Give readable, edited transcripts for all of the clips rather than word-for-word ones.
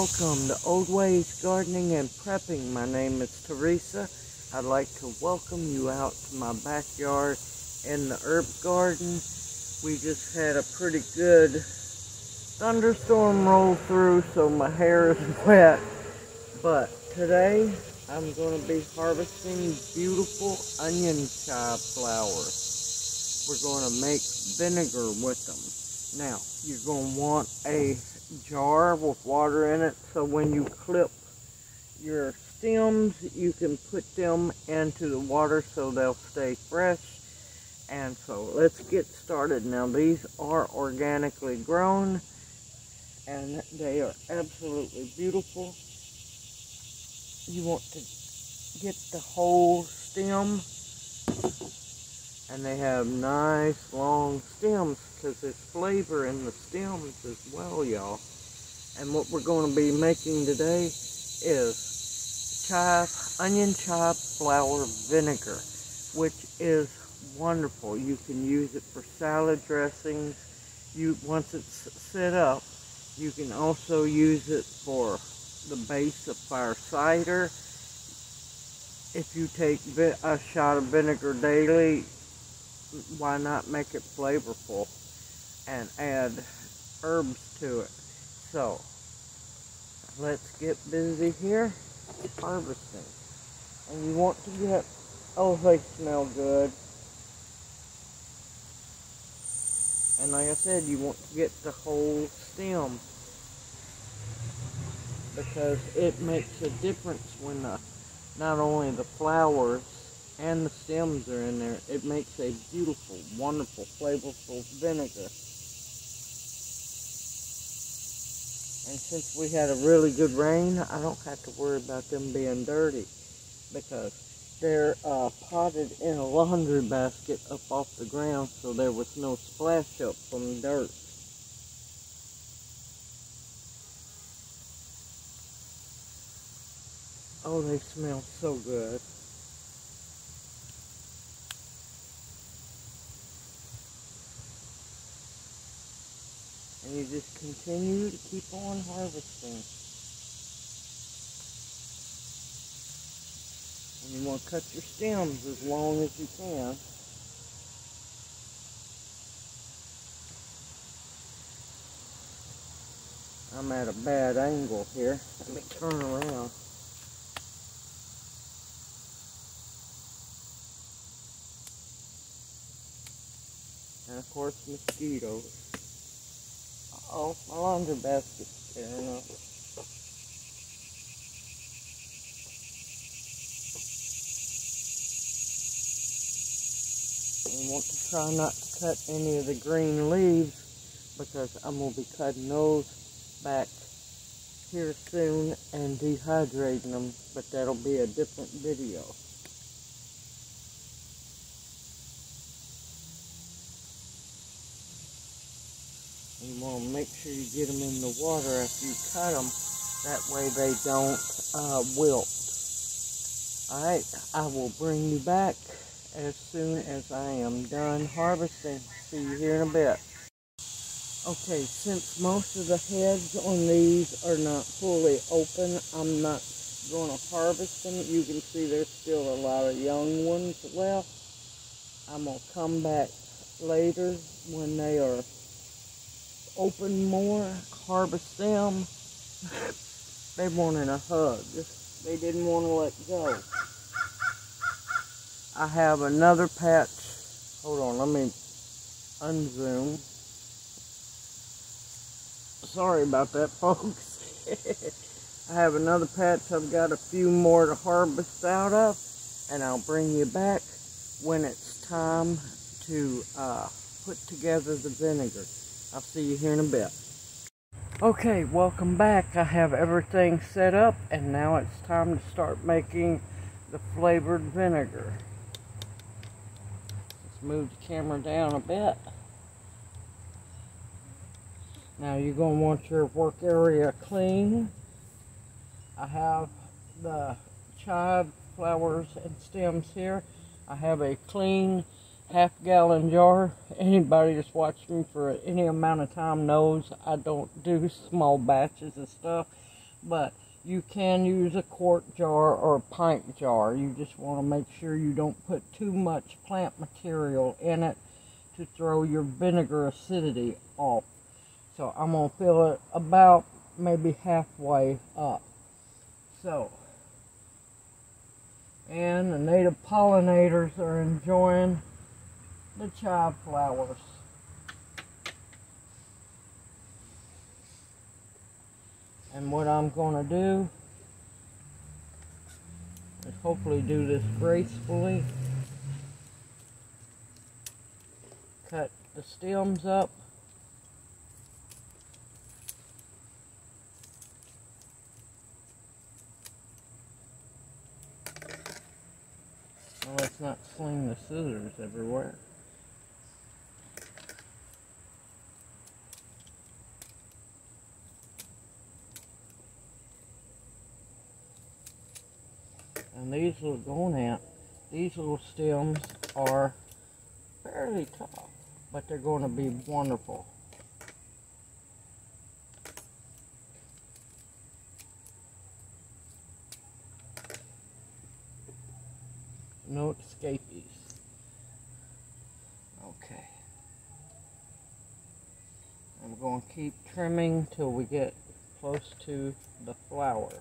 welcome to Old Ways Gardening and Prepping. My name is Teresa. I'd like to welcome you out to my backyard in the herb garden. We just had a pretty good thunderstorm roll through, so my hair is wet. But today I'm going to be harvesting beautiful onion chive flowers. We're going to make vinegar with them. Now, you're going to want a jar with water in it, so when you clip your stems, you can put them into the water so they'll stay fresh. And so let's get started. Now, these are organically grown and they are absolutely beautiful. You want to get the whole stem, and they have nice long stems because there's flavor in the stems as well, y'all. And what we're going to be making today is onion chive flower vinegar, which is wonderful. You can use it for salad dressings. Once it's set up, you can also use it for the base of fire cider. If you take a shot of vinegar daily, why not make it flavorful and add herbs to it? So let's get busy here harvesting. And you want to get, oh, they smell good. And like I said, you want to get the whole stem, because it makes a difference when not only the flowers and the stems are in there. It makes a beautiful, wonderful, flavorful vinegar. And since we had a really good rain, I don't have to worry about them being dirty, because they're potted in a laundry basket up off the ground, so there was no splash up from dirt. Oh, they smell so good. And you just continue to keep on harvesting. And you want to cut your stems as long as you can. I'm at a bad angle here. Let me turn around. And of course, mosquitoes. Uh-oh, my laundry basket's tearing up. You want to try not to cut any of the green leaves, because I'm going to be cutting those back here soon and dehydrating them, but that'll be a different video. You want to make sure you get them in the water after you cut them. That way they don't wilt. Alright, I will bring you back as soon as I am done harvesting. See you here in a bit. Okay, since most of the heads on these are not fully open, I'm not going to harvest them. You can see there's still a lot of young ones left. I'm going to come back later when they are open more, harvest them. They wanted a hug. They didn't want to let go. I have another patch. Hold on, let me unzoom. Sorry about that, folks. I have another patch. I've got a few more to harvest out of, and I'll bring you back when it's time to put together the vinegar. I'll see you here in a bit. Okay, welcome back. I have everything set up, and now it's time to start making the flavored vinegar. Let's move the camera down a bit. Now you're going to want your work area clean. I have the chive flowers and stems here. I have a clean half-gallon jar. Anybody that's watched me for any amount of time knows I don't do small batches of stuff. but you can use a quart jar or a pint jar. You just want to make sure you don't put too much plant material in it to throw your vinegar acidity off. So I'm going to fill it about maybe halfway up. So, and the native pollinators are enjoying the chive flowers. And what I'm going to do is hopefully do this gracefully. Cut the stems up. Well, let's not sling the scissors everywhere. And these little stems are fairly tough, but they're going to be wonderful. No escapees. Okay. I'm going to keep trimming till we get close to the flowers.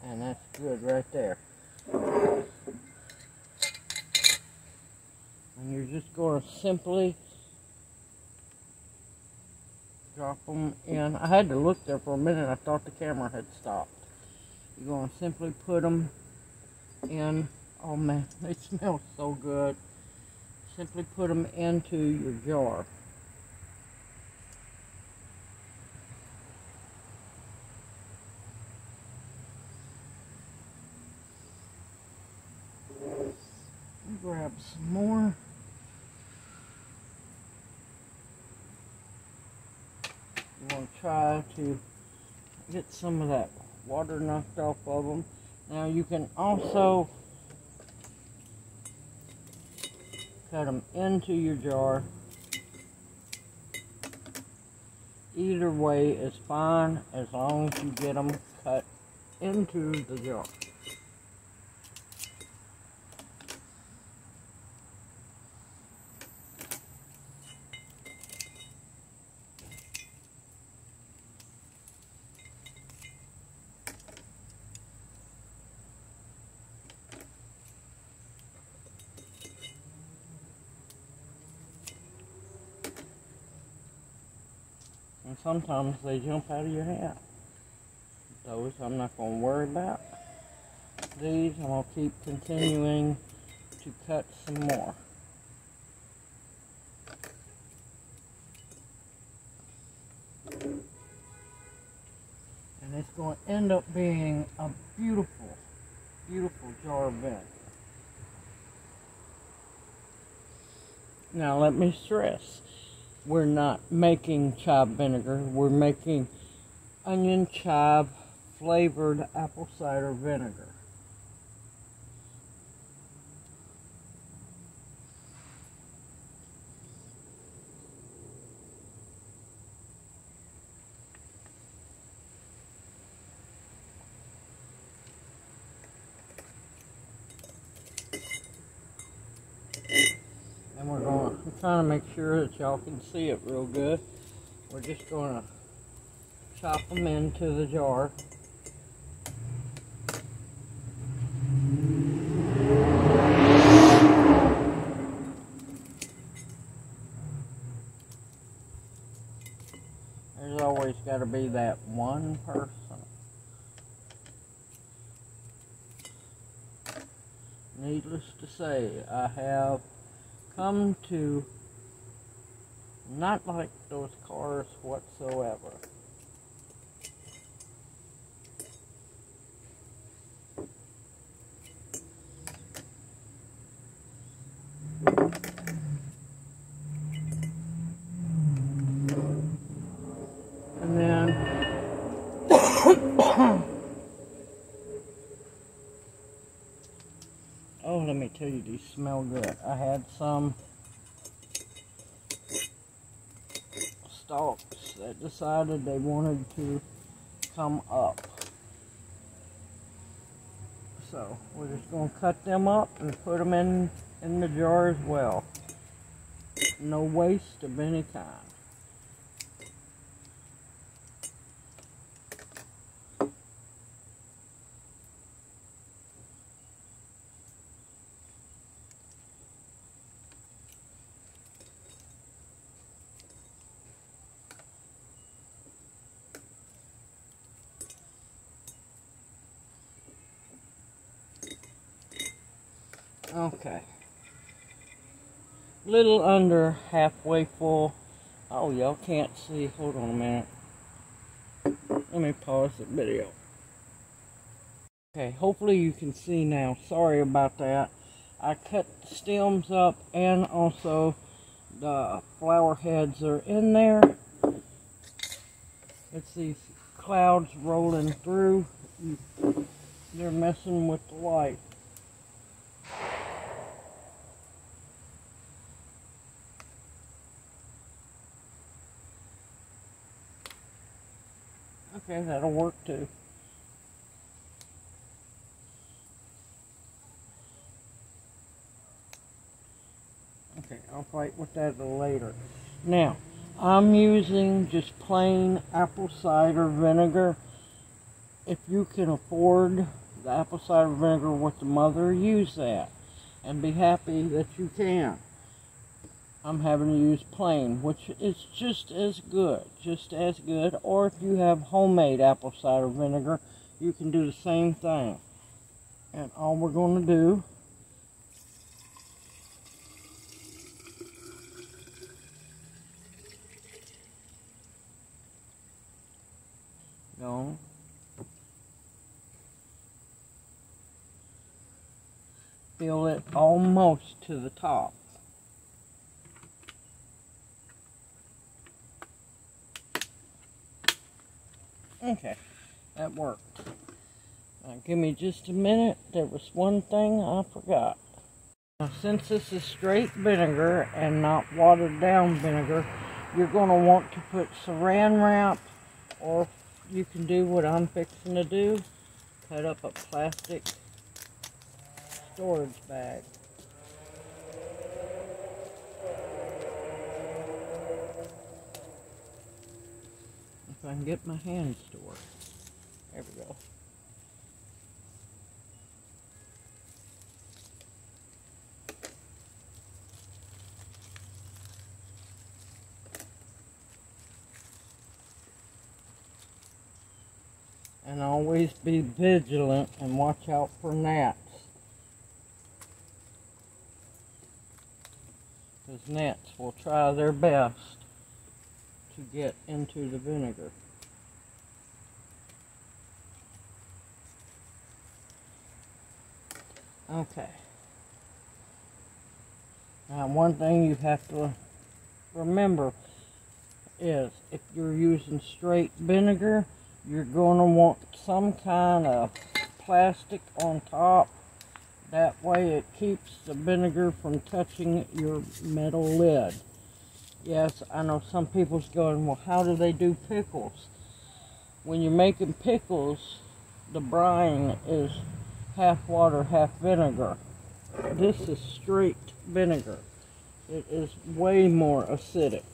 And that's good right there. And you're just going to simply drop them in. I had to look there for a minute. I thought the camera had stopped. You're going to simply put them in. Oh man, they smell so good. Simply put them into your jar. Grab some more. You want to try to get some of that water knocked off of them. Now you can also cut them into your jar. Either way is fine as long as you get them cut into the jar. And sometimes they jump out of your hand. Those I'm not going to worry about. These I'm going to keep continuing to cut some more. And it's going to end up being a beautiful, beautiful jar of vinegar. Now let me stress, we're not making chive vinegar, we're making onion chive flavored apple cider vinegar. And I'm trying to make sure that y'all can see it real good. We're just going to chop them into the jar. There's always got to be that one person. Needless to say, I have come to not like those cars whatsoever. And then oh, let me tell you, these smell good. I had some stalks that decided they wanted to come up. So we're just going to cut them up and put them in the jar as well. No waste of any kind. Okay. Little under halfway full. Oh, y'all can't see. Hold on a minute. Let me pause the video. Okay, hopefully you can see now. Sorry about that. I cut the stems up and also the flower heads are in there. It's these clouds rolling through. They're messing with the light. Okay, that'll work too. Okay, I'll fight with that later. Now, I'm using just plain apple cider vinegar. If you can afford the apple cider vinegar with the mother, use that. And be happy that you can. I'm having to use plain, which is just as good. Or if you have homemade apple cider vinegar, you can do the same thing. And all we're going to do fill it almost to the top. Okay, that worked. Now give me just a minute. There was one thing I forgot. Now since this is straight vinegar and not watered down vinegar, you're going to want to put saran wrap, or you can do what I'm fixing to do. Cut up a plastic storage bag. If I can get my hands to work. There we go. And always be vigilant and watch out for gnats. Because gnats will try their best to get into the vinegar. Okay. Now one thing you have to remember is if you're using straight vinegar, you're going to want some kind of plastic on top. That way it keeps the vinegar from touching your metal lid. Yes, I know some people's going, well, how do they do pickles? When you're making pickles, the brine is half water, half vinegar. This is straight vinegar. It is way more acidic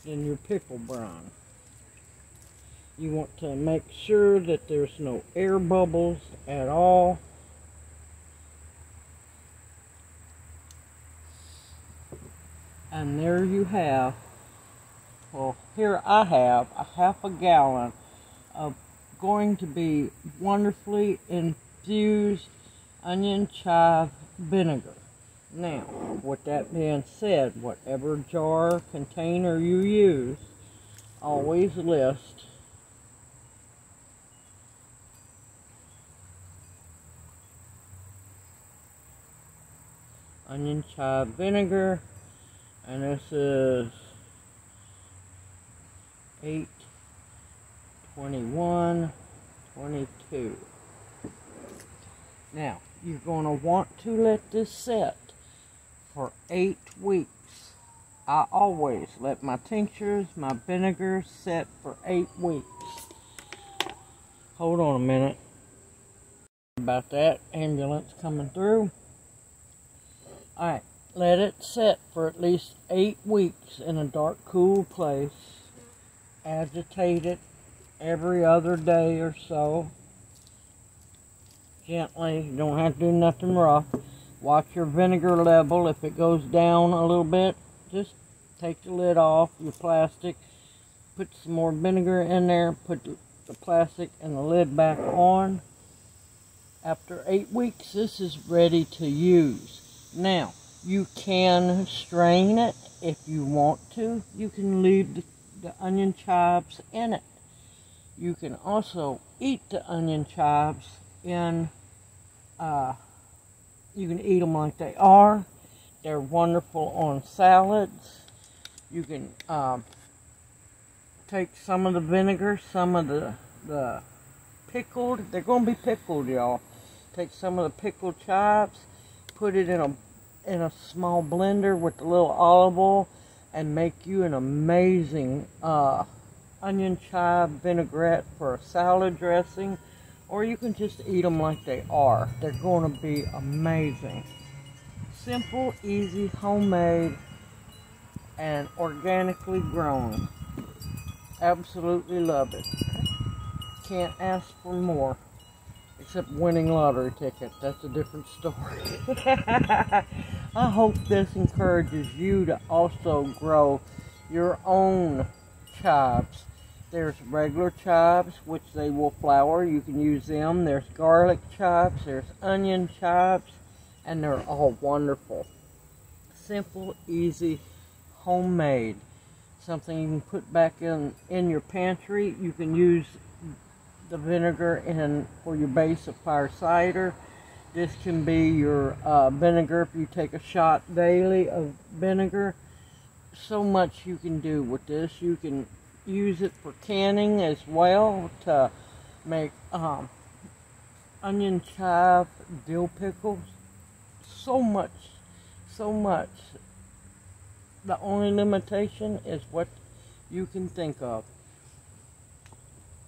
than your pickle brine. You want to make sure that there's no air bubbles at all. And there you have, well, here I have a half a gallon of going to be wonderfully infused onion chive vinegar. Now, with that being said, whatever jar, container you use, always list onion chive vinegar. And this is 8/21/22. Now, you're going to want to let this set for 8 weeks. I always let my tinctures, my vinegar set for 8 weeks. Hold on a minute. About that, ambulance coming through. Alright, let it set for at least 8 weeks in a dark, cool place. Agitate it every other day or so. Gently, you don't have to do nothing rough. Watch your vinegar level. If it goes down a little bit, just take the lid off your plastic. Put some more vinegar in there. Put the plastic and the lid back on. After 8 weeks, this is ready to use. Now, you can strain it if you want to. You can leave the onion chives in it. You can also eat the onion chives in, you can eat them like they are. They're wonderful on salads. You can take some of the vinegar, some of the pickled, they're going to be pickled, y'all. Take some of the pickled chives, put it in a small blender with a little olive oil, and make you an amazing onion chive vinaigrette for a salad dressing, or you can just eat them like they are. They're going to be amazing. Simple, easy, homemade, and organically grown. Absolutely love it. Can't ask for more. Except winning lottery ticket. That's a different story. I hope this encourages you to also grow your own chives. There's regular chives, which they will flour. You can use them. There's garlic chives. There's onion chives. And they're all wonderful. Simple, easy, homemade. Something you can put back in your pantry. You can use the vinegar for your base of fire cider. This can be your vinegar if you take a shot daily of vinegar. So much you can do with this. You can use it for canning as well to make onion chive dill pickles. So much. The only limitation is what you can think of.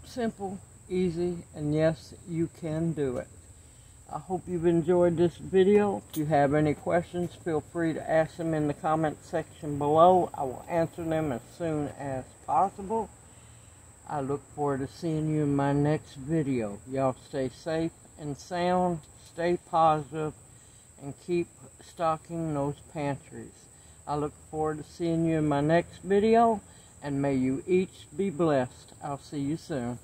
Simple, easy, and yes, you can do it. I hope you've enjoyed this video. If you have any questions, feel free to ask them in the comment section below. I will answer them as soon as possible. I look forward to seeing you in my next video. Y'all stay safe and sound, stay positive, and keep stocking those pantries. I look forward to seeing you in my next video, and may you each be blessed. I'll see you soon.